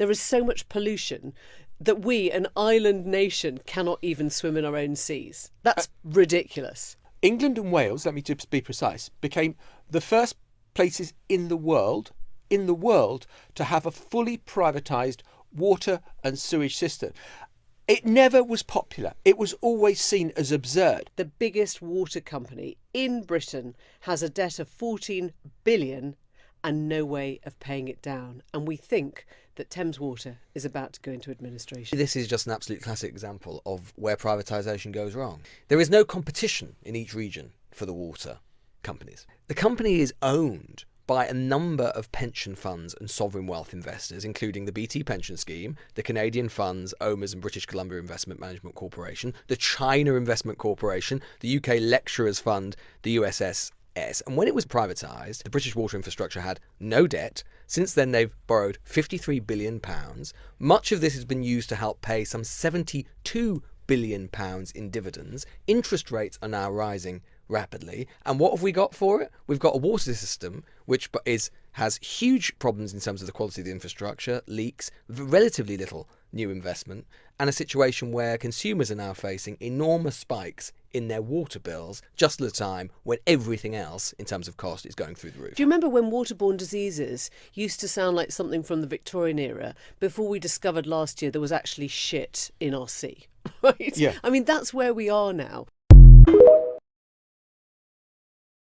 There is so much pollution that we, an island nation, cannot even swim in our own seas. That's ridiculous. England and Wales, let me just be precise, became the first places in the world to have a fully privatised water and sewage system. It never was popular. It was always seen as absurd. The biggest water company in Britain has a debt of 14 billion and no way of paying it down. And we think that Thames Water is about to go into administration. This is just an absolute classic example of where privatisation goes wrong. There is no competition in each region for the water companies. The company is owned by a number of pension funds and sovereign wealth investors, including the BT Pension Scheme, the Canadian funds, OMERS and British Columbia Investment Management Corporation, the China Investment Corporation, the UK Lecturers Fund, the USS. And when it was privatised, the British water infrastructure had no debt. Since then, they've borrowed £53 billion. Much of this has been used to help pay some £72 billion in dividends. Interest rates are now rising rapidly. And what have we got for it? We've got a water system which has huge problems in terms of the quality of the infrastructure, leaks, relatively little new investment, and a situation where consumers are now facing enormous spikes in their water bills just at the time when everything else in terms of cost is going through the roof. Do you remember when waterborne diseases used to sound like something from the Victorian era before we discovered last year there was actually shit in our sea? Right? Yeah. I mean, that's where we are now.